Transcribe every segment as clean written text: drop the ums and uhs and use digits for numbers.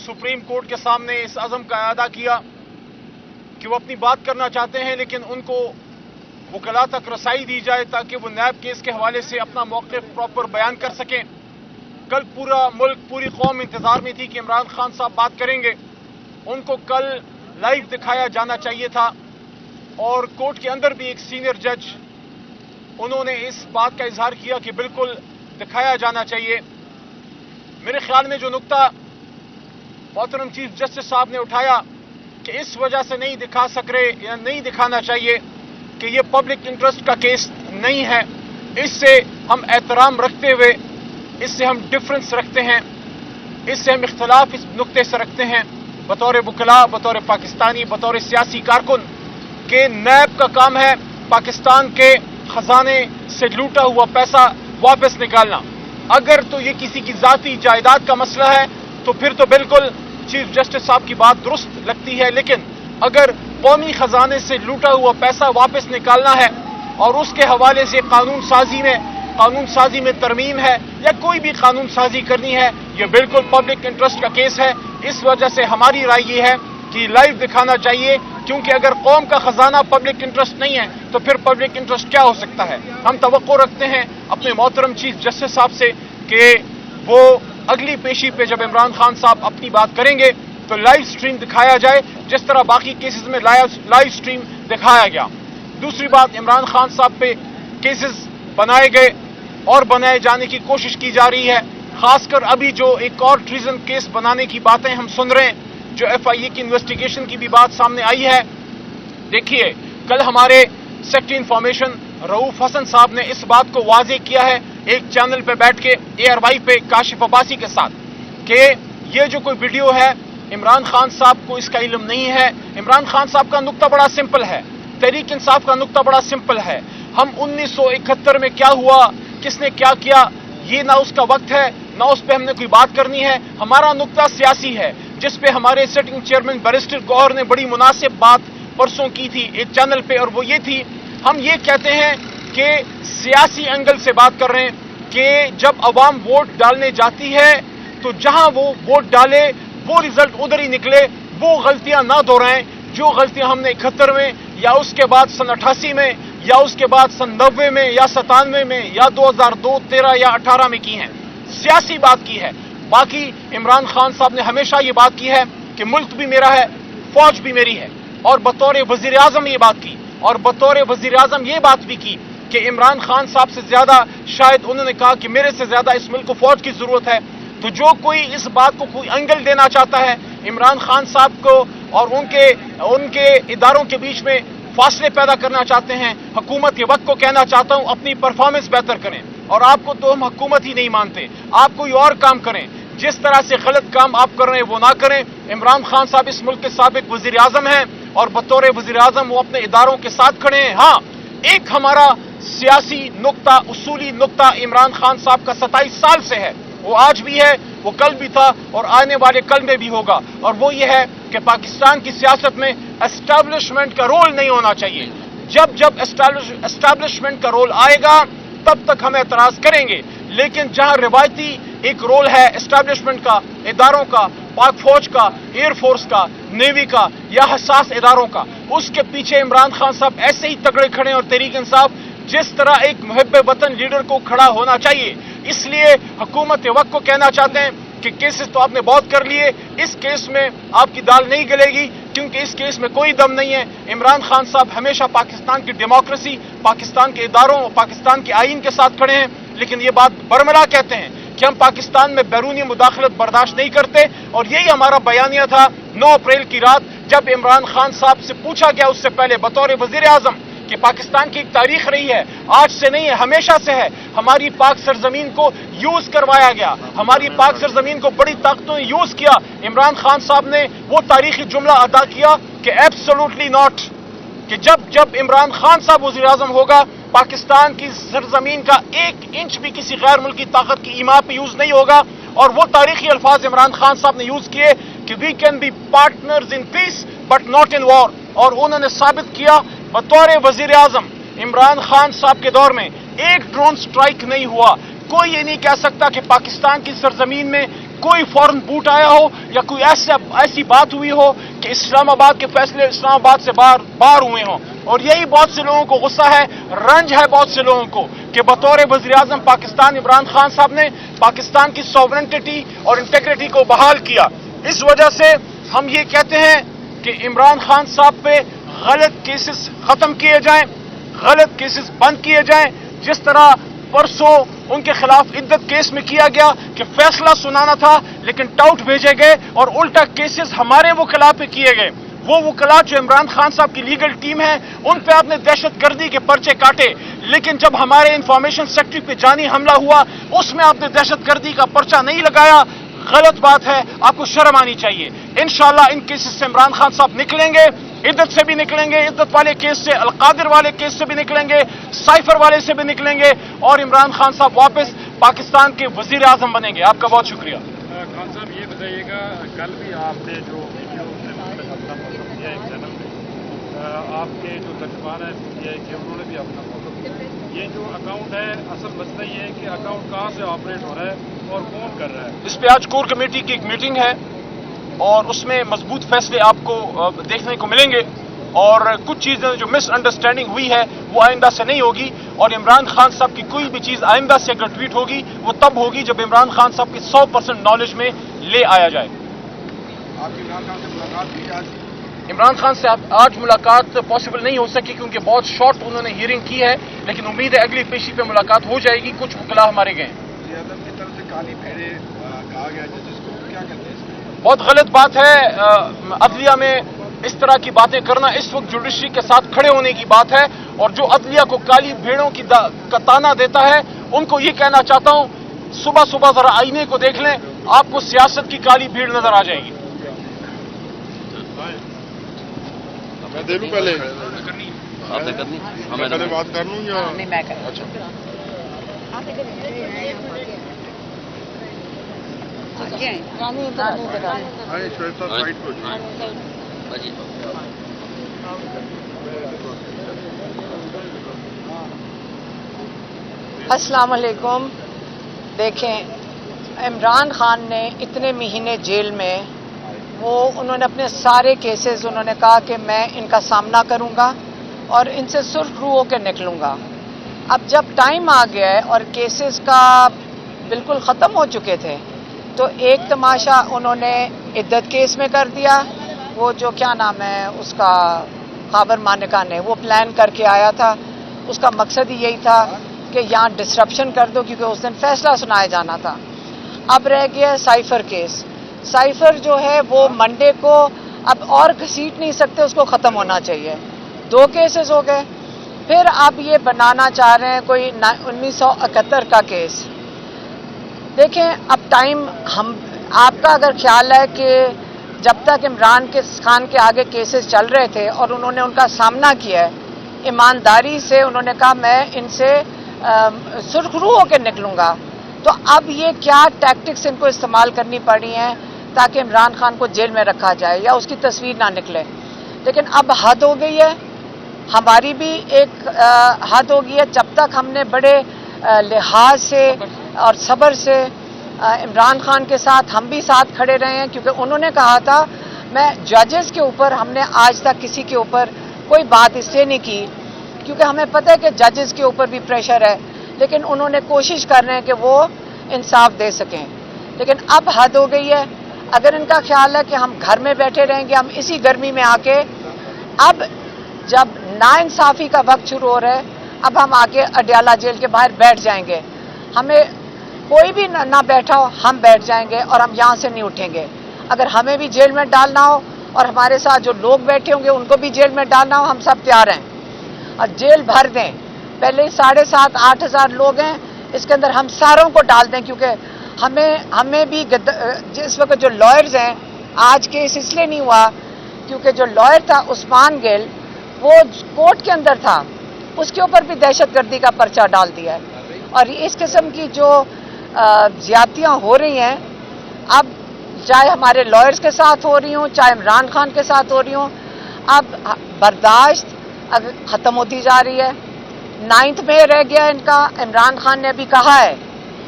Supreme court के सामने इस अज़म का अदा किया कि वो अपनी बात करना चाहते हैं, लेकिन उनको वकला तक रसाई दी जाए ताकि वो नैब केस के हवाले से अपना मौक़िफ़ प्रॉपर बयान कर सकें। कल पूरा मुल्क, पूरी कौम इंतज़ार में थी कि इमरान खान साहब बात करेंगे। उनको कल लाइव दिखाया जाना चाहिए था, और कोर्ट के अंदर भी एक सीनियर जज, उन्होंने इस बात का इजहार किया कि बिल्कुल दिखाया जाना चाहिए। मेरे ख्याल में जो नुक्ता मोहतरम चीफ जस्टिस साहब ने उठाया कि इस वजह से नहीं दिखा सक रहे या नहीं दिखाना चाहिए कि ये पब्लिक इंटरेस्ट का केस नहीं है, इससे हम एहतराम रखते हुए, इससे हम डिफरेंस रखते हैं, इससे हम इख्तलाफ इस नुक्ते से रखते हैं बतौर वकला, बतौर पाकिस्तानी, बतौर सियासी कारकुन कि नैब का काम है पाकिस्तान के खजाने से लूटा हुआ पैसा वापस निकालना। अगर तो ये किसी की जाती जायदाद का मसला है तो फिर तो बिल्कुल चीफ जस्टिस साहब की बात दुरुस्त लगती है, लेकिन अगर कौमी खजाने से लूटा हुआ पैसा वापस निकालना है और उसके हवाले से कानून साजी में तरमीम है या कोई भी कानून साजी करनी है, यह बिल्कुल पब्लिक इंटरेस्ट का केस है। इस वजह से हमारी राय ये है कि लाइव दिखाना चाहिए, क्योंकि अगर कौम का खजाना पब्लिक इंटरेस्ट नहीं है तो फिर पब्लिक इंटरेस्ट क्या हो सकता है। हम तवक्को रखते हैं अपने मोहतरम चीफ जस्टिस साहब से कि वो अगली पेशी पे जब इमरान खान साहब अपनी बात करेंगे तो लाइव स्ट्रीम दिखाया जाए, जिस तरह बाकी केसेस में लाइव स्ट्रीम दिखाया गया। दूसरी बात, इमरान खान साहब पे केसेस बनाए गए और बनाए जाने की कोशिश की जा रही है, खासकर अभी जो एक और ट्रीजन केस बनाने की बातें हम सुन रहे हैं, जो FIA की इन्वेस्टिगेशन की भी बात सामने आई है। देखिए, कल हमारे सेक्रेटरी इंफॉर्मेशन रऊफ हसन साहब ने इस बात को वाजे किया है एक चैनल पे बैठ के ARY पे काशिफ अब्बासी के साथ कि ये जो कोई वीडियो है इमरान खान साहब को इसका इल्म नहीं है। इमरान खान साहब का नुक्ता बड़ा सिंपल है, तहरीक इंसाफ का नुक्ता बड़ा सिंपल है। हम 1971 में क्या हुआ, किसने क्या किया, ये ना उसका वक्त है ना उस पर हमने कोई बात करनी है। हमारा नुक्ता सियासी है, जिस पे हमारे सिटिंग चेयरमैन बैरिस्टर गौहर ने बड़ी मुनासिब बात परसों की थी एक चैनल पे, और वो ये थी, हम ये कहते हैं कि सियासी एंगल से बात कर रहे हैं कि जब अवाम वोट डालने जाती है तो जहां वो वोट डाले वो रिजल्ट उधर ही निकले, वो गलतियां ना दोहराएं जो गलतियां हमने 71 में या उसके बाद सन 88 में या उसके बाद सन 90 में या 97 में या 2002, 13 या 18 में की हैं। सियासी बात की है। बाकी इमरान खान साहब ने हमेशा ये बात की है कि मुल्क भी मेरा है, फौज भी मेरी है, और बतौर वजीर आजम ये बात की, और बतौर वजीर आजम ये बात भी की कि इमरान खान साहब से ज्यादा शायद उन्होंने कहा कि मेरे से ज्यादा इस मुल्क को फौज की जरूरत है। तो जो कोई इस बात को कोई एंगल देना चाहता है इमरान खान साहब को और उनके इदारों के बीच में फासले पैदा करना चाहते हैं, हुकूमत के वक्त को कहना चाहता हूं अपनी परफॉर्मेंस बेहतर करें। और आपको तो हम हुकूमत ही नहीं मानते, आप कोई और काम करें, जिस तरह से गलत काम आप कर रहे हैं वो ना करें। इमरान खान साहब इस मुल्क के साबिक वजीर आजम हैं और बतौर वजीर आजम वो अपने इदारों के साथ खड़े हैं। हाँ, एक हमारा सियासी नुक्ता, उसूली नुक्ता इमरान खान साहब का 27 साल से है, वो आज भी है, वो कल भी था और आने वाले कल में भी होगा, और वो ये है कि पाकिस्तान की सियासत में एस्टैब्लिशमेंट का रोल नहीं होना चाहिए। जब जब एस्टैब्लिशमेंट का रोल आएगा तब तक हम एतराज करेंगे, लेकिन जहां रिवायती एक रोल है एस्टैब्लिशमेंट का, इदारों का, पाक फौज का, एयरफोर्स का, नेवी का या हसास इदारों का, उसके पीछे इमरान खान साहब ऐसे ही तगड़े खड़े हैं और तहरीक इंसाफ जिस तरह एक मुहिब वतन लीडर को खड़ा होना चाहिए। इसलिए हुकूमत वक्त को कहना चाहते हैं कि केसेस तो आपने बहुत कर लिए, इस केस में आपकी दाल नहीं गलेगी, क्योंकि इस केस में कोई दम नहीं है। इमरान खान साहब हमेशा पाकिस्तान की डेमोक्रेसी, पाकिस्तान के इदारों और पाकिस्तान के आईन के साथ खड़े हैं, लेकिन ये बात बरमला कहते हैं कि हम पाकिस्तान में बैरूनी मुदाखलत बर्दाश्त नहीं करते। और यही हमारा बयानिया था 9 अप्रैल की रात, जब इमरान खान साहब से पूछा गया उससे पहले बतौर वजीर आजम कि पाकिस्तान की एक तारीख रही है, आज से नहीं है, हमेशा से है, हमारी पाक सरजमीन को यूज करवाया गया, हमारी पाक सरजमीन को बड़ी ताकतों ने यूज किया। इमरान खान साहब ने वो तारीखी जुमला अदा किया कि एब्सोल्युटली नॉट, कि जब जब इमरान खान साहब वजीर आजम होगा पाकिस्तान की सरजमीन का 1 इंच भी किसी गैर मुल्की ताकत की ईमा पे यूज नहीं होगा। और वो तारीखी अल्फाज इमरान खान साहब ने यूज किए कि we can be partners in peace but not in war, और उन्होंने साबित किया बतौर वजीर आजम इमरान खान साहब के दौर में एक ड्रोन स्ट्राइक नहीं हुआ। कोई ये नहीं कह सकता कि पाकिस्तान की सरजमीन में कोई फौरन बूट आया हो या कोई ऐसी बात हुई हो कि इस्लामाबाद के फैसले इस्लामाबाद से बाहर हुए हों। और यही बहुत से लोगों को गुस्सा है, रंज है बहुत से लोगों को कि बतौर वज़ीर आज़म पाकिस्तान इमरान खान साहब ने पाकिस्तान की सॉवरेंटिटी और इंटेग्रिटी को बहाल किया। इस वजह से हम ये कहते हैं कि इमरान खान साहब पे गलत केसेस खत्म किए जाएं, गलत केसेस बंद किए जाएं। जिस तरह परसों उनके खिलाफ इद्दत केस में किया गया कि फैसला सुनाना था लेकिन टाउट भेजे गए और उल्टा केसेस हमारे वकला पे किए गए। वो वकला जो इमरान खान साहब की लीगल टीम है उन पे आपने दहशत गर्दी के पर्चे काटे, लेकिन जब हमारे इंफॉर्मेशन सेक्रेटरी पे जानी हमला हुआ उसमें आपने दहशत गर्दी का पर्चा नहीं लगाया। गलत बात है, आपको शर्म आनी चाहिए। इंशाअल्लाह इन केसेस से इमरान खान साहब निकलेंगे, इद्दत से भी निकलेंगे, इद्दत वाले केस से, अलकादिर वाले केस से भी निकलेंगे, साइफर वाले से भी निकलेंगे और इमरान खान साहब वापस पाकिस्तान के वजीर आजम बनेंगे। आपका बहुत शुक्रिया। खान साहब ये बताइएगा, कल भी आपने जो वीडियो अपना मौक़िफ़ दिया एक चैनल में, आपके जो तर्जुमान है सीबीआई के उन्होंने भी अपना मौक़िफ़ दिया। ये जो अकाउंट है, असल मसला ये है कि अकाउंट कहाँ से ऑपरेट हो रहा है और कौन कर रहा है। इस पे आज कोर कमेटी की एक मीटिंग है और उसमें मजबूत फैसले आपको देखने को मिलेंगे और कुछ चीज़ें जो मिसअंडरस्टैंडिंग हुई है वो आइंदा से नहीं होगी। और इमरान खान साहब की कोई भी चीज़ आइंदा से अगर ट्वीट होगी वो तब होगी जब इमरान खान साहब की 100% नॉलेज में ले आया जाए। आपकी इमरान खान से मुलाकात हुई आज? इमरान खान से आज मुलाकात पॉसिबल नहीं हो सकी क्योंकि बहुत शॉर्ट उन्होंने हियरिंग की है, लेकिन उम्मीद है अगली पेशी पे मुलाकात हो जाएगी। कुछ वकला हमारे गए। की तरफ से काली भेड़े कहा गया है जिसको क्या कहते हैं इसमें? बहुत गलत बात है। अदलिया में इस तरह की बातें करना इस वक्त जुडिशरी के साथ खड़े होने की बात है और जो अदलिया को काली भेड़ों का ताना देता है उनको ये कहना चाहता हूं, सुबह सुबह जरा आईने को देख लें, आपको सियासत की काली भीड़ नजर आ जाएगी। मैं दे लूं पहले? आपने करनी? मैं पहले बात कर लूं या नहीं, मैं कर। अच्छा हाँ, श्वेता साइड को अस्सलाम वालेकुम। देखें, इमरान खान ने इतने महीने जेल में उन्होंने अपने सारे केसेस उन्होंने कहा कि मैं इनका सामना करूंगा और इनसे सुर्ख रू होकर निकलूंगा। अब जब टाइम आ गया है और केसेस का बिल्कुल ख़त्म हो चुके थे तो एक तमाशा उन्होंने इद्दत केस में कर दिया। वो जो क्या नाम है उसका, खाबर मानिका ने वो प्लान करके आया था, उसका मकसद ही यही था कि यहाँ डिसरप्शन कर दो क्योंकि उस दिन फैसला सुनाया जाना था। अब रह गया साइफर केस। साइफर जो है वो मंडे को अब और घसीट नहीं सकते, उसको ख़त्म होना चाहिए। 2 केसेस हो गए, फिर अब ये बनाना चाह रहे हैं कोई 1971 का केस। देखें, अब टाइम आपका अगर ख्याल है कि जब तक इमरान खान के आगे केसेस चल रहे थे और उन्होंने उनका सामना किया है, ईमानदारी से उन्होंने कहा मैं इनसे सुरखरू होकर निकलूंगा, तो अब ये क्या टैक्टिक्स इनको इस्तेमाल करनी पड़ी हैं ताकि इमरान खान को जेल में रखा जाए या उसकी तस्वीर ना निकले। लेकिन अब हद हो गई है, हमारी भी एक हद हो गई है। जब तक हमने बड़े लिहाज से और सब्र से इमरान खान के साथ हम भी साथ खड़े रहे हैं क्योंकि उन्होंने कहा था मैं जजेस के ऊपर, हमने आज तक किसी के ऊपर कोई बात इसलिए नहीं की क्योंकि हमें पता है कि जजेस के ऊपर भी प्रेशर है, लेकिन उन्होंने कोशिश कर रहे हैं कि वो इंसाफ दे सकें। लेकिन अब हद हो गई है। अगर इनका ख्याल है कि हम घर में बैठे रहेंगे, हम इसी गर्मी में आके, अब जब नाइंसाफ़ी का वक्त शुरू हो रहा है, अब हम आके अडयाला जेल के बाहर बैठ जाएंगे। हमें कोई भी ना बैठा हो, हम बैठ जाएंगे और हम यहाँ से नहीं उठेंगे। अगर हमें भी जेल में डालना हो और हमारे साथ जो लोग बैठे होंगे उनको भी जेल में डालना हो, हम सब तैयार हैं और जेल भर दें। पहले 7,500-8 हज़ार लोग हैं, इसके अंदर हम सारों को डाल दें क्योंकि हमें भी जिस वक्त जो लॉयर्स हैं, आज केस इसलिए नहीं हुआ क्योंकि जो लॉयर था उस्मान गिल वो कोर्ट के अंदर था, उसके ऊपर भी दहशतगर्दी का पर्चा डाल दिया है। और इस किस्म की जो ज्यादतियाँ हो रही हैं, अब चाहे हमारे लॉयर्स के साथ हो रही हों, चाहे इमरान खान के साथ हो रही हों, अब बर्दाश्त अब ख़त्म होती जा रही है। 9th में रह गया इनका। इमरान खान ने अभी कहा है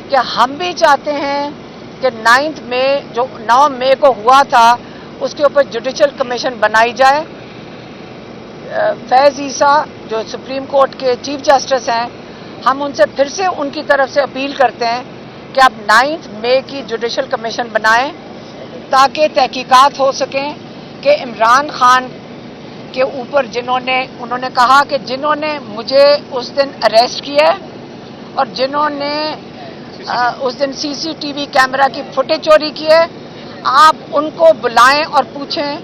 कि हम भी चाहते हैं کہ 9 مئی کو ہوا تھا اس کے اوپر جوڈیشل کمیشن بنائی جائے. فیض عیسیٰ جو سپریم کورٹ کے چیف جسٹس ہیں، ہم ان سے پھر سے ان کی طرف سے اپیل کرتے ہیں کہ آپ 9 مئی کی جوڈیشل کمیشن بنائیں تاکہ تحقیقات ہو سکیں کہ عمران خان کے اوپر انہوں نے کہا کہ جنہوں نے مجھے اس دن اریسٹ کیا اور جنہوں نے اس دن CCTV کیمرہ کی فوٹیج چوری کی ہے، آپ ان کو بلائیں اور پوچھیں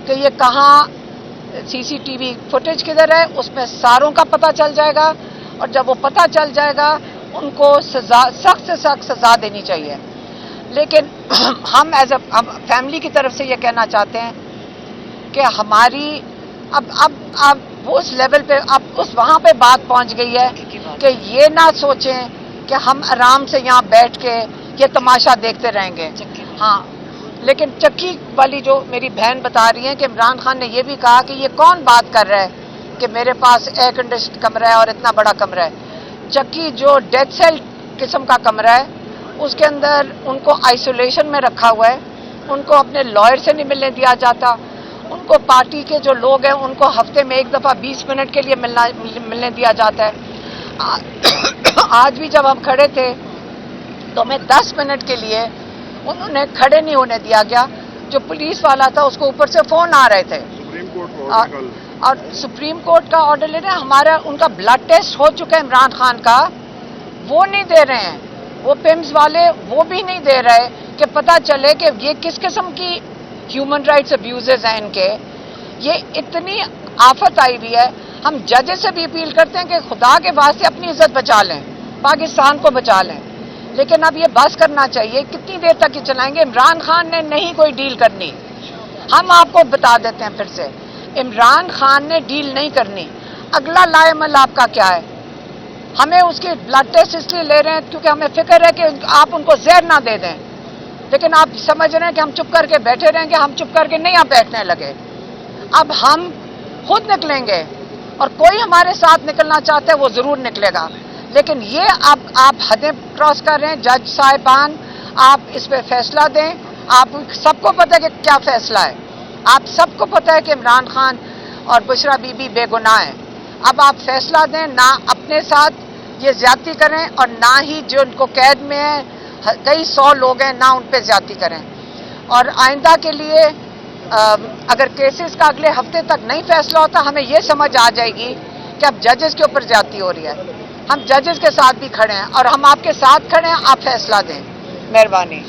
کہ یہ کہاں CCTV فوٹیج کدھر ہے. اس میں ساروں کا پتہ چل جائے گا اور جب وہ پتہ چل جائے گا ان کو سخت سے سخت سزا دینی چاہیے. لیکن ہم ایز اے فیملی کی طرف سے یہ کہنا چاہتے ہیں کہ ہماری اب اس لیول پہ وہاں پہ بات پہنچ گئی ہے کہ یہ نہ سوچیں کہ ہم آرام سے یہاں بیٹھ کے یہ تماشا دیکھتے رہیں گے. ہاں، لیکن چکی والی جو میری بہن بتا رہی ہیں کہ عمران خان نے یہ بھی کہا کہ یہ کون بات کر رہا ہے کہ میرے پاس ایئر کنڈیشن کمرہ ہے اور اتنا بڑا کمرہ ہے. چکی جو ڈیتھ سیل قسم کا کمرہ ہے اس کے اندر ان کو آئسولیشن میں رکھا ہوا ہے، ان کو اپنے لائر سے نہیں ملنے دیا جاتا، ان کو پارٹی کے جو لوگ ہیں ان کو ہفتے میں ایک دفعہ 20 منٹ کے لیے ملنے دیا جاتا ہے. آج بھی جب ہم کھڑے تھے تو ہمیں 10 منٹ کے لیے انہوں نے کھڑے نہیں ہونے دیا گیا. جو پولیس والا تھا اس کو اوپر سے فون آ رہے تھے اور سپریم کورٹ کا آرڈر لے رہے ہیں. ان کا بلڈ ٹیسٹ ہو چکا ہے عمران خان کا، وہ نہیں دے رہے ہیں. وہ پیمز والے وہ بھی نہیں دے رہے کہ پتہ چلے کہ یہ کس قسم کی ہیومن رائٹس ابیوزز ہیں ان کے. یہ اتنی آفت آئی ہوئی ہے. ہم ججز سے بھی اپیل کرتے ہیں کہ خدا کے واسطے اپنی عزت بچا لیں، پاکستان کو بچا لیں. لیکن اب یہ بس کرنا چاہیے. کتنی دیر تک یہ چلائیں گے؟ عمران خان نے نہیں کوئی ڈیل کرنی. ہم آپ کو بتا دیتے ہیں پھر سے، عمران خان نے ڈیل نہیں کرنی. اگلا لائے عمل آپ کا کیا ہے؟ ہمیں اس کے بلڈ ٹیسٹ اس لیے لے رہے ہیں کیونکہ ہمیں فکر ہے کہ آپ ان کو زہر نہ دے دیں. لیکن آپ سمجھ رہے ہیں کہ ہم چپ کر کے بیٹھے رہیں گے. ہم چپ کر کے نہیں آپ بیٹھنے لگے. اب ہم خود نکلیں گے اور کوئی ہمارے ساتھ نکلنا چاہتا ہے وہ ضرور نکلے گا. لیکن یہ اب آپ حدیں کراس کر رہے ہیں. جج صاحبان، آپ اس پہ فیصلہ دیں. آپ سب کو پتہ ہے کہ کیا فیصلہ ہے. آپ سب کو پتہ ہے کہ عمران خان اور بشرا بی بی بے گناہ ہیں. اب آپ فیصلہ دیں، نہ اپنے ساتھ یہ زیادتی کریں اور نہ ہی جو ان کو قید میں ہیں کئی 100 لوگ ہیں، نہ ان پہ زیادتی کریں. اور آئندہ کے لیے اگر کیسز کا اگلے ہفتے تک نہیں فیصلہ ہوتا، ہمیں یہ سمجھ آ جائے گی کہ اب ججز کے اوپر زیادتی ہو رہی ہے. ہم ججز کے ساتھ بھی کھڑے ہیں اور ہم آپ کے ساتھ کھڑے ہیں. آپ فیصلہ دیں، مہربانی.